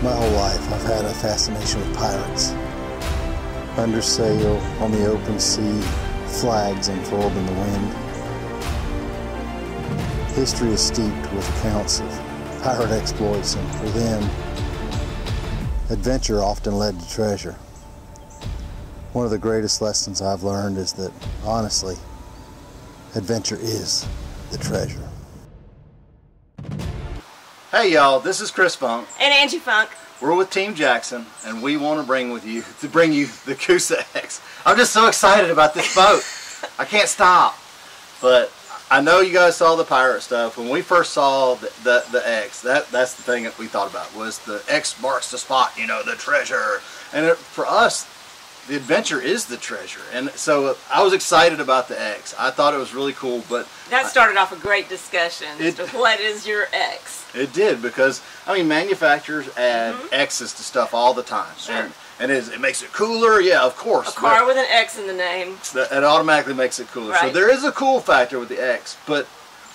My whole life I've had a fascination with pirates. Under sail, on the open sea, flags unfurled in the wind. History is steeped with accounts of pirate exploits, and for them, adventure often led to treasure. One of the greatest lessons I've learned is that, honestly, adventure is the treasure. Hey y'all, this is Chris Funk. And Angie Funk. We're with Team Jackson, and we want to bring you the Coosa X. I'm just so excited about this boat. I can't stop. But I know you guys saw the pirate stuff. When we first saw the X, that's the thing that we thought about, was the X marks the spot, you know, the treasure. And for us, the adventure is the treasure. And so I was excited about the X. I thought it was really cool. But that started off a great discussion as to what is your X. It did, because I mean, manufacturers add X's to stuff all the time. Sure. And it makes it cooler, yeah, of course. A car with an X in the name. It automatically makes it cooler. Right. So there is a cool factor with the X, but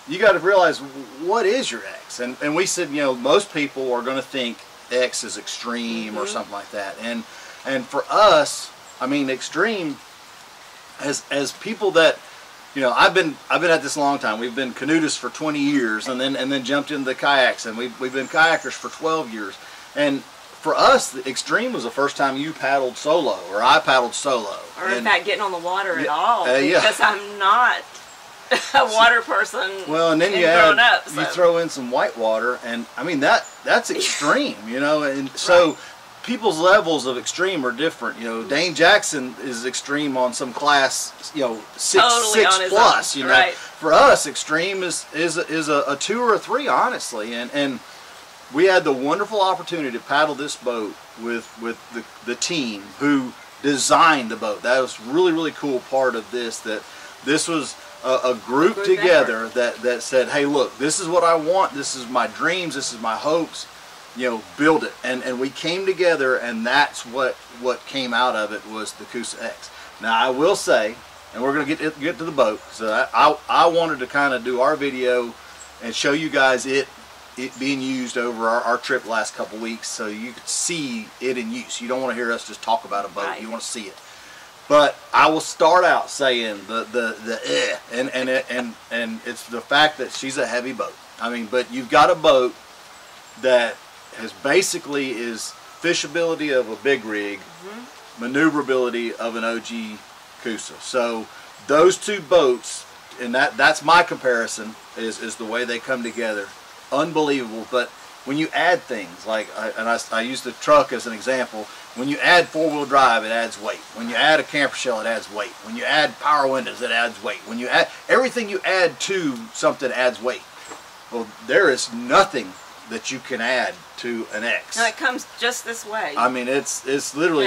you got to realize, what is your X? And we said, you know, most people are going to think X is extreme or something like that. And for us, I mean, extreme, as people that, you know, I've been at this a long time. We've been canoeists for 20 years, and then jumped into the kayaks, and we've been kayakers for 12 years. And for us, the extreme was the first time you paddled solo, or I paddled solo. Or in fact, getting on the water at all, yeah. because I'm not a water person. Well, and then you throw in some white water, and I mean that's extreme, you know. And so people's levels of extreme are different. You know, Dane Jackson is extreme on some class, you know, six plus. You know, right. For us, extreme is a 2 or a 3, honestly. And we had the wonderful opportunity to paddle this boat with the team who designed the boat. That was really cool part of this. That this was a group together that said, hey, look, this is what I want. This is my dreams. This is my hopes. You know, build it. And we came together, and that's what came out of it, was the Coosa X. Now I will say, and we're going to get to the boat, so I wanted to kind of do our video and show you guys it being used over our trip last couple weeks, so you could see it in use. You don't want to hear us just talk about a boat. Right. You want to see it. But I will start out saying and it's the fact that she's a heavy boat. I mean, but you've got a boat that has basically is fishability of a big rig, maneuverability of an OG Coosa. So those two boats, and that's my comparison, is the way they come together. Unbelievable. But when you add things like, I use the truck as an example, when you add 4-wheel drive, it adds weight. When you add a camper shell, it adds weight. When you add power windows, it adds weight. When you add everything you add to something adds weight. Well, there is nothing that you can add to an X. No, it comes just this way. I mean, it's literally,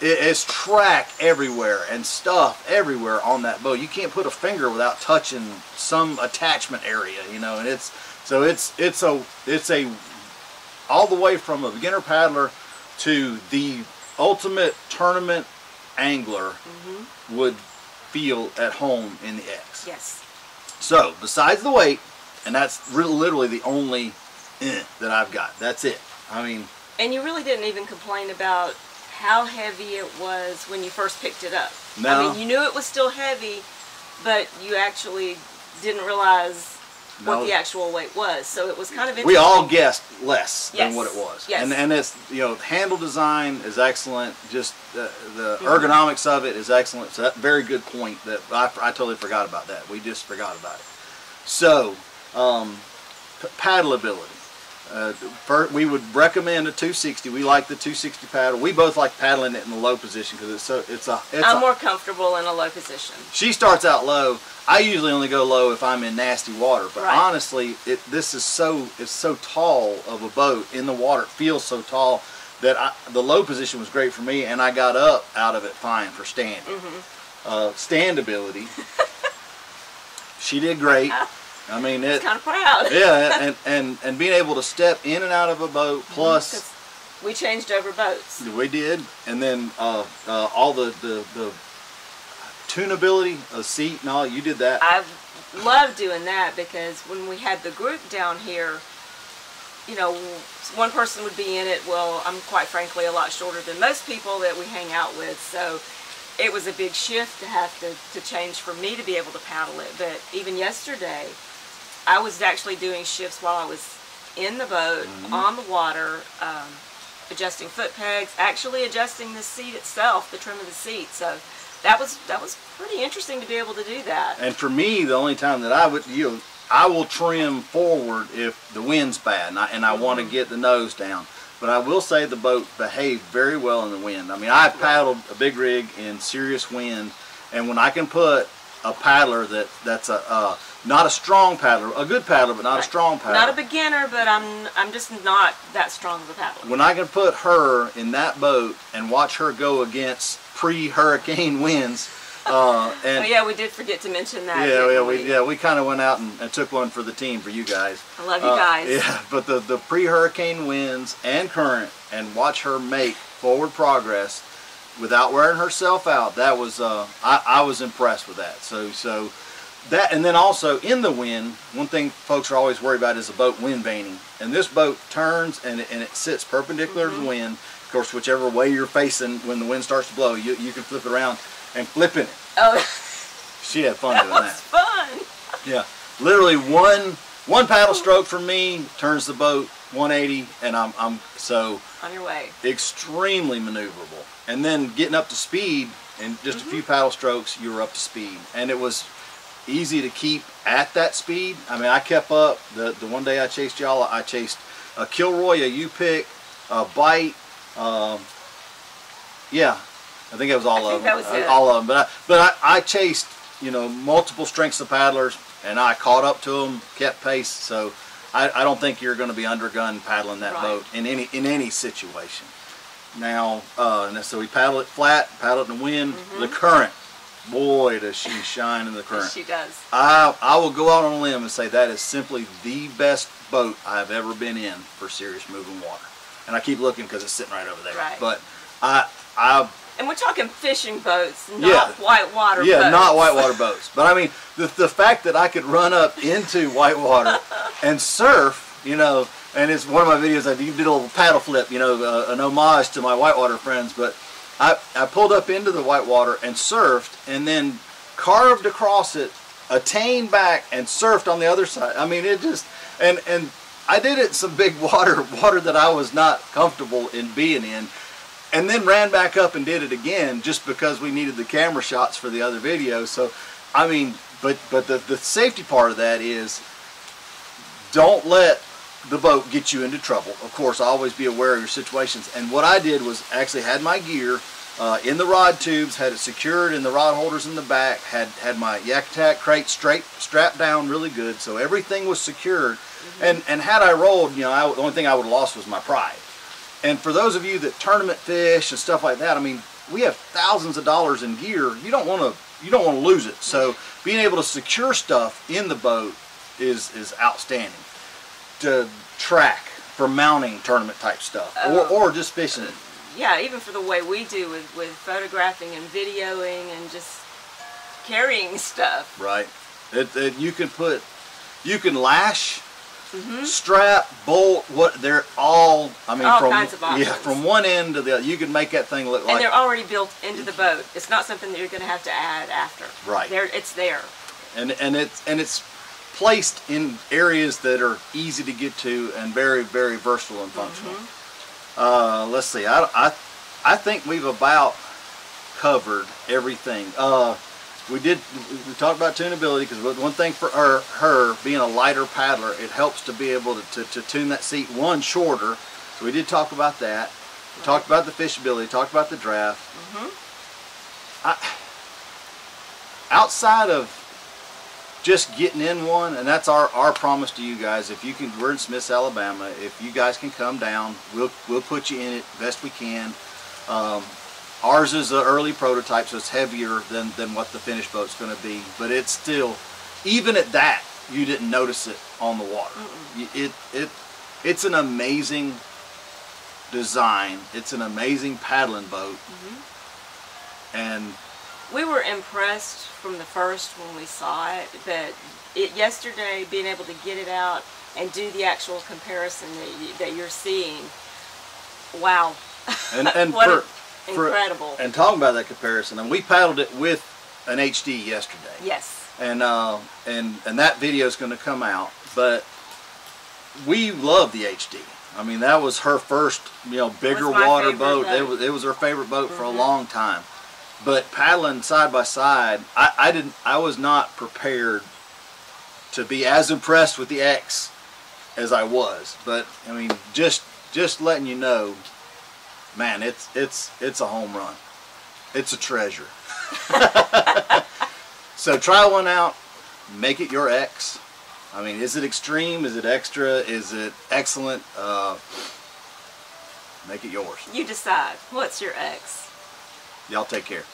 it's track everywhere and stuff everywhere on that boat. You can't put a finger without touching some attachment area, you know. And it's a all the way from a beginner paddler to the ultimate tournament angler would feel at home in the X. Yes. So besides the weight, and that's literally the only that I've got. That's it. I mean. And you really didn't even complain about how heavy it was when you first picked it up. No. I mean, you knew it was still heavy, but you actually didn't realize what the actual weight was. So it was kind of interesting. We all guessed less than what it was. Yes. And it's, you know, handle design is excellent. Just the ergonomics of it is excellent. So that's a very good point. That I totally forgot about that. We just forgot about it. So. Paddleability. We would recommend a 260. We like the 260 paddle. We both like paddling it in the low position because I'm more comfortable in a low position. She starts out low. I usually only go low if I'm in nasty water. But honestly, it's so tall of a boat in the water. It feels so tall that the low position was great for me, and I got up out of it fine for standing. Standability. She did great. I mean, it's kind of proud. Yeah, and being able to step in and out of a boat, plus we changed over boats. We did, and then all the tunability of seat and all. You did that. I've loved doing that, because when we had the group down here, you know, one person would be in it. Well, I'm quite frankly a lot shorter than most people that we hang out with, so it was a big shift to have to change for me to be able to paddle it. But even yesterday, I was actually doing shifts while I was in the boat, on the water, adjusting foot pegs, actually adjusting the seat itself, the trim of the seat. So that was pretty interesting to be able to do that. And for me, the only time that I would, I will trim forward if the wind's bad and I want to get the nose down. But I will say the boat behaved very well in the wind. I mean, I've paddled a big rig in serious wind, and when I can put a paddler that's not a strong paddler, a good paddler, but not a strong paddler. Not a beginner, but I'm just not that strong of a paddler. When I can put her in that boat and watch her go against pre-hurricane winds, and oh yeah, we did forget to mention that. We kind of went out and took one for the team for you guys. I love you guys. Yeah, but the pre-hurricane winds and current, and watch her make forward progress without wearing herself out. That was I was impressed with that. So that, and then also in the wind, one thing folks are always worried about is the boat wind vaning. And this boat turns and it sits perpendicular to the wind. Of course, whichever way you're facing when the wind starts to blow, you can flip it around and flip in it. Oh, she had fun doing that. That was fun. Yeah, literally one paddle stroke from me turns the boat 180, and I'm so on your way. Extremely maneuverable. And then getting up to speed in just a few paddle strokes, you were up to speed, and it was easy to keep at that speed. I mean, I kept up. The one day I chased y'all, I chased a Kilroy, a U-pick, a Bite. Yeah, I think that was all of them. That was it. All of them. But I chased, multiple strengths of paddlers, and I caught up to them, kept pace. So I don't think you're going to be undergun paddling that boat in any situation. Now, so we paddle it flat, paddle it in the wind. The current, boy, does she shine in the current. Yes, she does. I will go out on a limb and say that is simply the best boat I've ever been in for serious moving water. And I keep looking because it's sitting right over there. Right. But and we're talking fishing boats, not whitewater boats. Yeah, not whitewater boats. But I mean, the fact that I could run up into whitewater and surf, and it's one of my videos, I did a little paddle flip, an homage to my whitewater friends. But I pulled up into the whitewater and surfed, and then carved across it, attained back, and surfed on the other side. I mean, it just, and I did it in some big water that I was not comfortable in being in. And then ran back up and did it again just because we needed the camera shots for the other video. So, I mean, but the safety part of that is don't let the boat get you into trouble. Of course, always be aware of your situations. And what I did was actually had my gear in the rod tubes, had it secured in the rod holders in the back, had my Yak Attack crate strapped down really good, so everything was secured. And had I rolled, the only thing I would have lost was my pride. And for those of you that tournament fish and stuff like that, I mean, we have thousands of dollars in gear. You don't want to lose it. So being able to secure stuff in the boat is outstanding. To track for mounting tournament type stuff, or just fishing it. Yeah, even for the way we do with photographing and videoing and just carrying stuff. Right. You can lash. Strap, bolt, they're all, I mean, all kinds of options. Yeah, from one end to the other, you can make that thing look like. And they're already built into the boat. It's not something that you're going to have to add after. Right. It's there. And it's placed in areas that are easy to get to and very, very versatile and functional. Let's see. I think we've about covered everything. We talked about tunability, because one thing for her being a lighter paddler, it helps to be able to tune that seat shorter. So we did talk about that. We talked about the fishability, talked about the draft. Outside of just getting in one, and that's our promise to you guys, if you can, we're in Smiths, Alabama, if you guys can come down, we'll put you in it best we can. Ours is an early prototype, so it's heavier than what the finished boat's going to be. But it's still, even at that, you didn't notice it on the water. It's an amazing design. It's an amazing paddling boat. And we were impressed from the first when we saw it. But yesterday, being able to get it out and do the actual comparison that you're seeing. Wow. And incredible. And talking about that comparison, and we paddled it with an HD yesterday. Yes. And that video is going to come out, but we love the HD. I mean, that was her first, bigger water boat. It was her favorite boat for a long time. But paddling side by side, I was not prepared to be as impressed with the X as I was. But I mean, just letting you know, man, it's a home run. It's a treasure. So try one out, make it your X. I mean, is it extreme? Is it extra? Is it excellent? Make it yours. You decide. What's your X? Y'all take care.